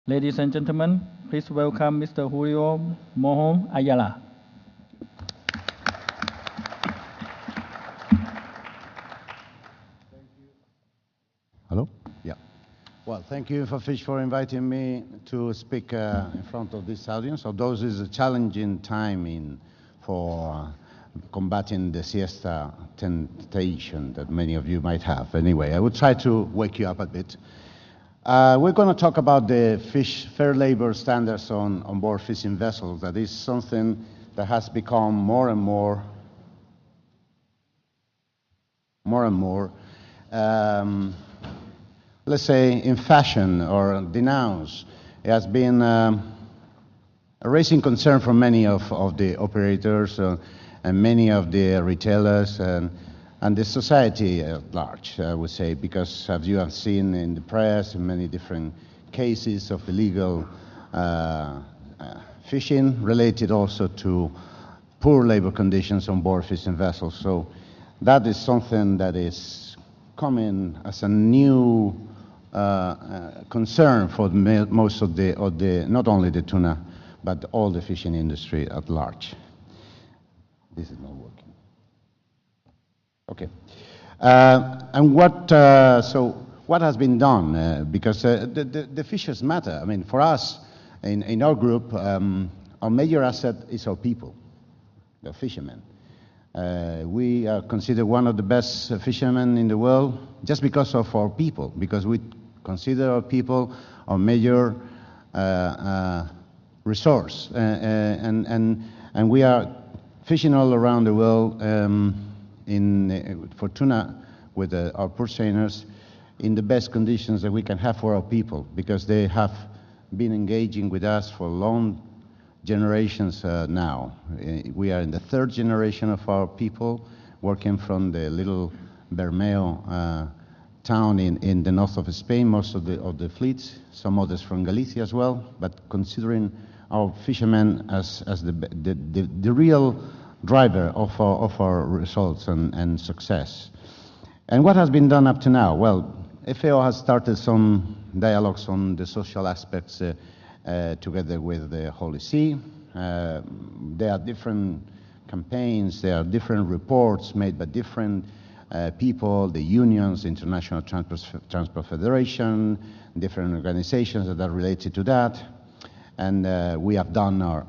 Ladies and gentlemen, please welcome Mr. Julio Mojo Ayala. Hello? Yeah. Well, thank you, Infofish, for inviting me to speak in front of this audience. Although this is a challenging time for combating the siesta temptation that many of you might have. Anyway, I will try to wake you up a bit. We're going to talk about the fair labor standards on board fishing vessels. That is something that has become more and more, let's say, in fashion or denounced. It has been a raising concern for many of the operators and many of the retailers and the society at large, I would say, because as you have seen in the press, in many different cases of illegal fishing related also to poor labor conditions on board fishing vessels. So that is something that is coming as a new concern for most of the, not only the tuna, but all the fishing industry at large. This is not working. Okay. And what has been done? Because the fishers matter. I mean, for us, in our group, our major asset is our people, the fishermen. We are considered one of the best fishermen in the world just because of our people, because we consider our people our major resource. And we are fishing all around the world for tuna with our purchasers in the best conditions that we can have for our people, because they have been engaging with us for long generations now. We are in the third generation of our people working from the little Bermeo town in the north of Spain, most of the fleets, some others from Galicia as well, but considering our fishermen as the real driver of our results and success. And what has been done up to now? Well, FAO has started some dialogues on the social aspects together with the Holy See. There are different campaigns, there are different reports made by different people, the unions, International Transport Federation, different organizations that are related to that. And we have done our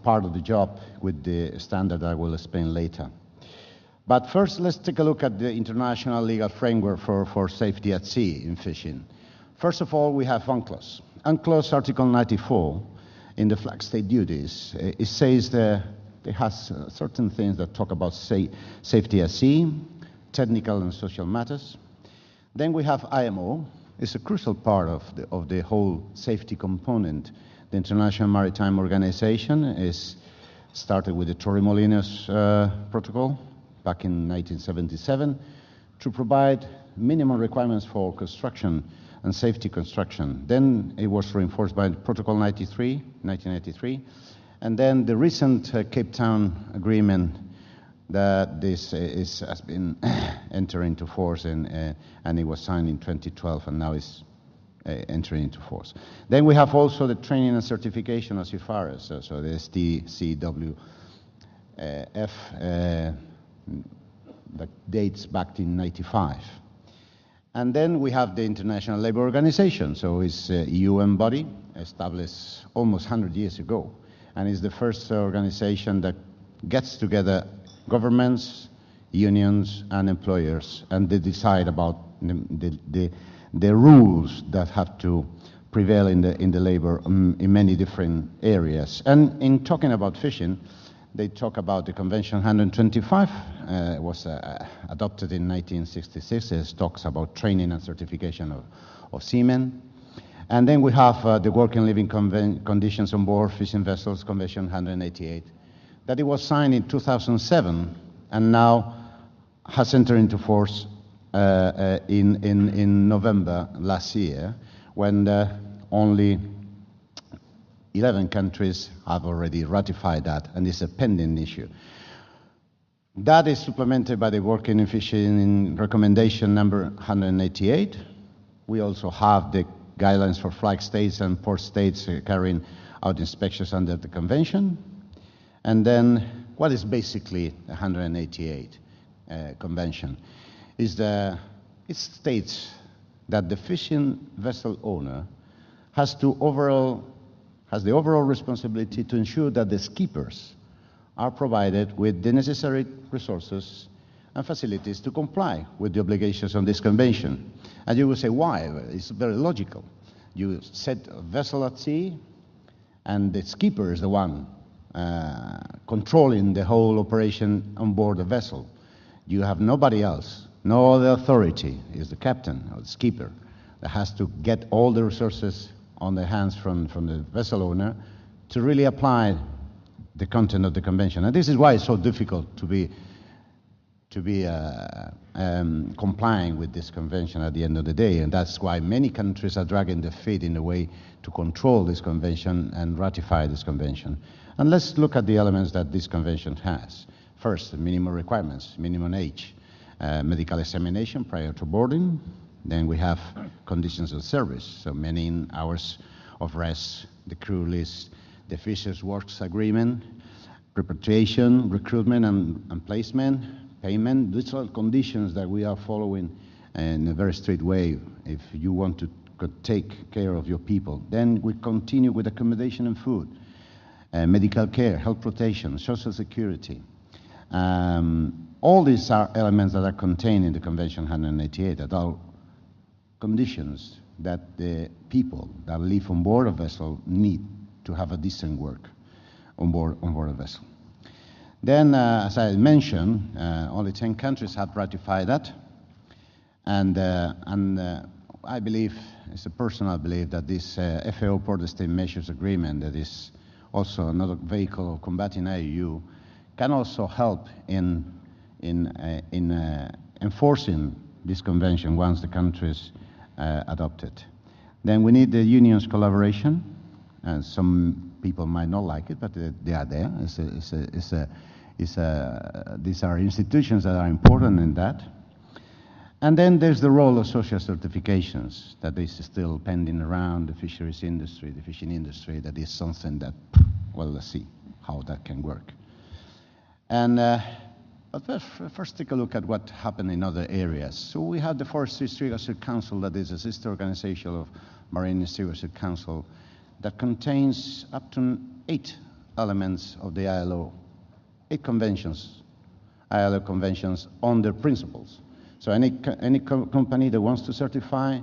part of the job with the standard I will explain later. But first, let's take a look at the international legal framework for safety at sea in fishing. First of all, we have UNCLOS. UNCLOS Article 94 in the flag state duties. It says that it has certain things that talk about safety at sea, technical and social matters. Then we have IMO. It's a crucial part of the whole safety component. The International Maritime Organization is started with the Torremolinos Protocol back in 1977 to provide minimum requirements for construction and safety construction. Then it was reinforced by Protocol 93, 1993, and then the recent Cape Town Agreement that has been entered into force and it was signed in 2012 and now is entering into force. Then we have also the training and certification of seafarers, so the STCWF that dates back in 95. And then we have the International Labour Organization, so it's a UN body established almost 100 years ago, and it's the first organization that gets together governments, unions, and employers, and they decide about the rules that have to prevail in the labor in many different areas. And in talking about fishing, they talk about the Convention 125, was adopted in 1966. It talks about training and certification of seamen. And then we have the working and living conditions on board fishing vessels, Convention 188, that it was signed in 2007 and now has entered into force in November last year, when only 11 countries have already ratified that, and it's a pending issue. That is supplemented by the Working and Fishing Recommendation number 188. We also have the guidelines for flag states and port states carrying out inspections under the convention. And then what is basically the 188 convention? It states that the fishing vessel owner has the overall responsibility to ensure that the skippers are provided with the necessary resources and facilities to comply with the obligations on this convention. And you will say, why? It's very logical. You set a vessel at sea, and the skipper is the one controlling the whole operation on board the vessel. You have nobody else, no other authority. Is the captain or the skipper that has to get all the resources on the hands from the vessel owner to really apply the content of the convention. And this is why it's so difficult to be complying with this convention at the end of the day. And that's why many countries are dragging their feet in a way to control this convention and ratify this convention. And let's look at the elements that this convention has. First, the minimum requirements, minimum age, medical examination prior to boarding. Then we have conditions of service, so many hours of rest, the crew list, the fisher's works agreement, repatriation, recruitment and placement, payment. These are conditions that we are following in a very strict way if you want to take care of your people. Then we continue with accommodation and food, medical care, health protection, social security. All these are elements that are contained in the Convention 188 that are conditions that the people that live on board a vessel need to have a decent work on board a vessel. Then, as I mentioned, only 10 countries have ratified that, and I believe, it's a personal belief, that this FAO Port State Measures Agreement, that is also another vehicle of combating IUU, can also help in enforcing this convention once the countries adopt it. Then we need the union's collaboration, and some people might not like it, but they are there. These are institutions that are important in that. And then there's the role of social certifications that is still pending around the fisheries industry, the fishing industry. That is something that, well, let's see how that can work. And but first take a look at what happened in other areas. So we have the Forestry Stewardship Council, that is a sister organization of Marine Stewardship Council, that contains up to 8 elements of the ILO, 8 conventions, ILO conventions on their principles. So any company that wants to certify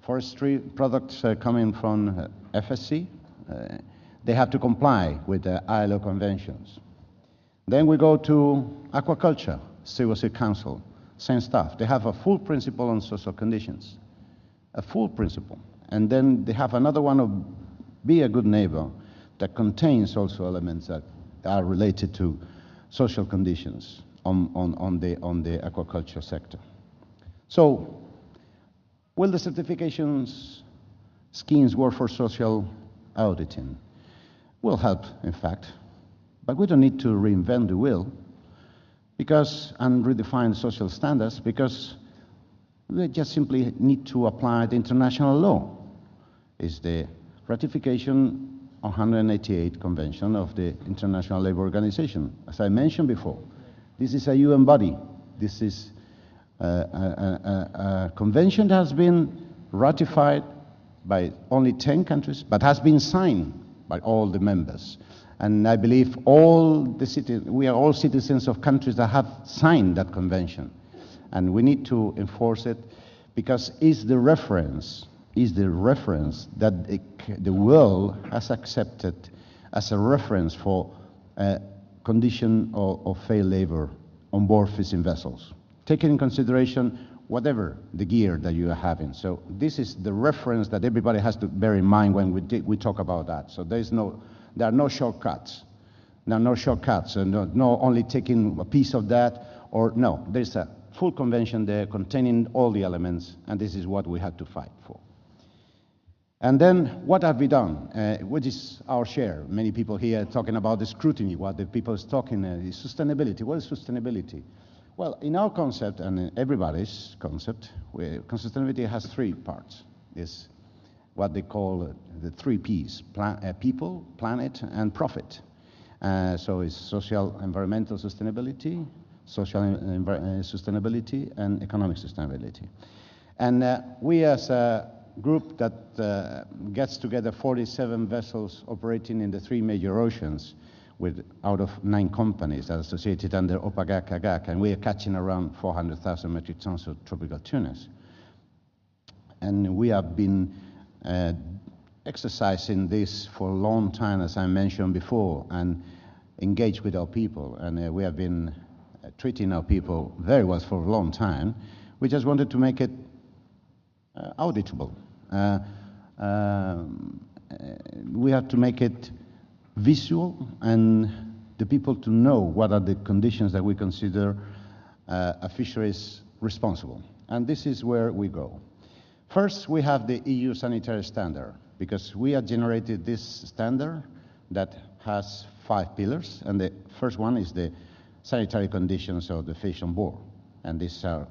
forestry products coming from FSC, they have to comply with the ILO conventions. Then we go to Aquaculture Stewardship Council, same stuff. They have a full principle on social conditions, a full principle. And then they have another one of Be a Good Neighbor that contains also elements that are related to social conditions on the aquaculture sector. So, will the certifications schemes work for social auditing? Will help, in fact, but we don't need to reinvent the wheel and redefine social standards, because we just simply need to apply the international law. It's the ratification of 188 Convention of the International Labour Organization. As I mentioned before, this is a UN body. This is a convention that has been ratified by only 10 countries, but has been signed by all the members. And I believe we are all citizens of countries that have signed that convention. And we need to enforce it, because it's the reference that the world has accepted as a reference for condition of failed labor on board fishing vessels, taking in consideration whatever the gear that you are having. So this is the reference that everybody has to bear in mind when we talk about that. So there are no shortcuts. There are no shortcuts, and no only taking a piece of that, or no. There's a full convention there containing all the elements, and this is what we have to fight for. And then, what have we done? What is our share? Many people here talking about the scrutiny. What the people is talking is sustainability. What is sustainability? Well, in our concept, and in everybody's concept, sustainability has 3 parts. It's what they call the 3 Ps, people, planet, and profit. So it's social environmental sustainability, sustainability, and economic sustainability. And we as a group that gets together 47 vessels operating in the 3 major oceans out of 9 companies that are associated under Opagac, and we are catching around 400,000 metric tons of tropical tunas. And we have been exercising this for a long time, as I mentioned before, and engaged with our people. And we have been treating our people very well for a long time. We just wanted to make it auditable. We have to make it visual and the people to know what are the conditions that we consider a fishery is responsible. And this is where we go. First, we have the EU sanitary standard, because we have generated this standard that has 5 pillars, and the first one is the sanitary conditions of the fish on board. And these are,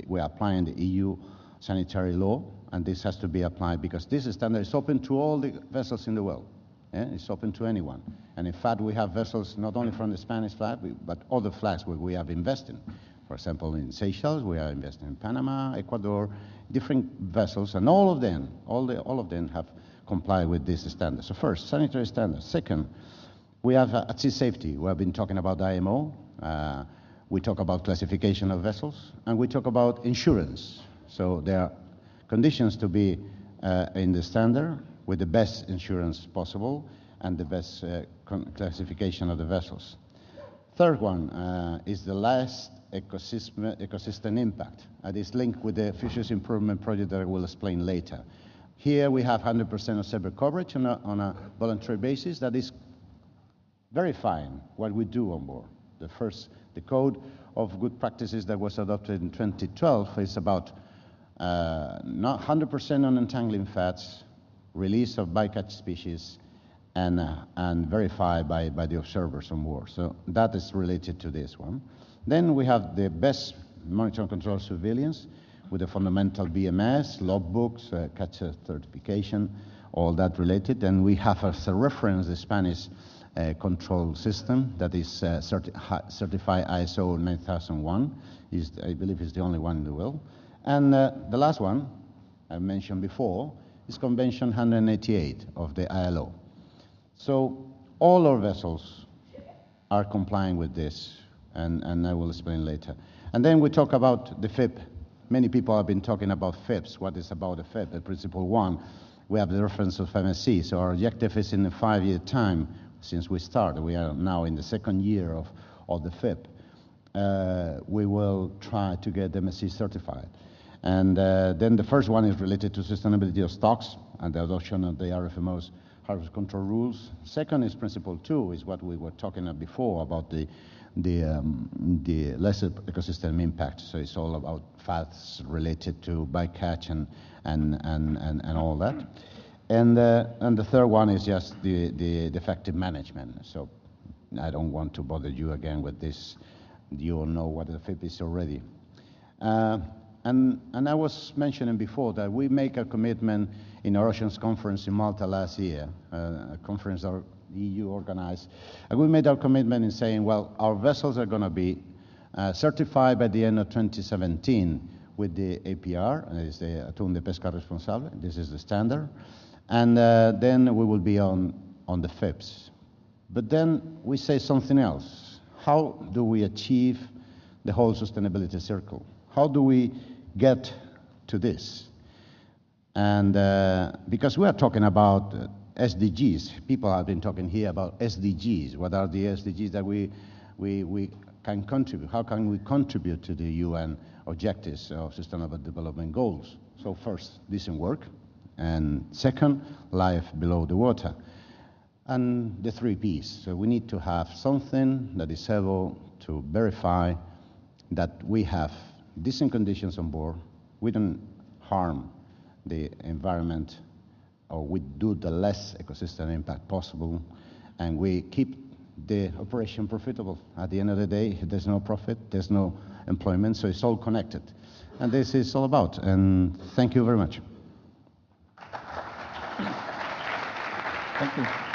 we are applying the EU sanitary law, and this has to be applied because this standard is open to all the vessels in the world. Yeah? It's open to anyone. And in fact, we have vessels not only from the Spanish flag, but other flags where we have invested. For example, in Seychelles, we are investing in Panama, Ecuador, different vessels, and all of them have complied with this standard. So first, sanitary standards. Second, we have at sea safety. We have been talking about IMO. We talk about classification of vessels, and we talk about insurance. So there are conditions to be in the standard with the best insurance possible and the best classification of the vessels. Third one is the last ecosystem impact. And it's linked with the fisheries improvement project that I will explain later. Here we have 100% of cyber coverage on a voluntary basis that is verifying what we do on board. The code of good practices that was adopted in 2012 is about not 100% on untangling fats, release of bycatch species, and verified by the observers on board. So that is related to this one. Then we have the best monitor and control surveillance with the fundamental BMS, logbooks, catch certification, all that related. And we have as a reference the Spanish control system that is certified ISO 9001. I believe is the only one in the world. And the last one I mentioned before is Convention 188 of the ILO. So all our vessels are complying with this, and I will explain later. And then we talk about the FIP. Many people have been talking about FIPs. What is about the FIP? The principle 1, we have the reference of MSC. So our objective is in a 5-year time since we started. We are now in the 2nd year of the FIP. We will try to get MSC certified. And then the first one is related to sustainability of stocks and the adoption of the RFMO's harvest control rules. Second is principle 2, is what we were talking about before, about the lesser ecosystem impact. So it's all about fats related to bycatch and all that. And the third one is just the effective management. So I don't want to bother you again with this. You all know what the FIP is already. And I was mentioning before that we make a commitment in our Oceans Conference in Malta last year, a conference our EU organized. And we made our commitment in saying, well, our vessels are going to be certified by the end of 2017 with the APR, and it's the Atún de Pesca Responsable. This is the standard. And then we will be on the FIPS. But then we say something else. How do we achieve the whole sustainability circle? How do we get to this? And because we are talking about SDGs, people have been talking here about SDGs. What are the SDGs that we can contribute? How can we contribute to the UN objectives of Sustainable Development Goals? So first, decent work. And second, life below the water. And the 3 Ps. So we need to have something that is able to verify that we have decent conditions on board, we don't harm the environment, or we do the less ecosystem impact possible, and we keep the operation profitable. At the end of the day, if there's no profit, there's no employment, so it's all connected. And this is all about, and thank you very much. Thank you.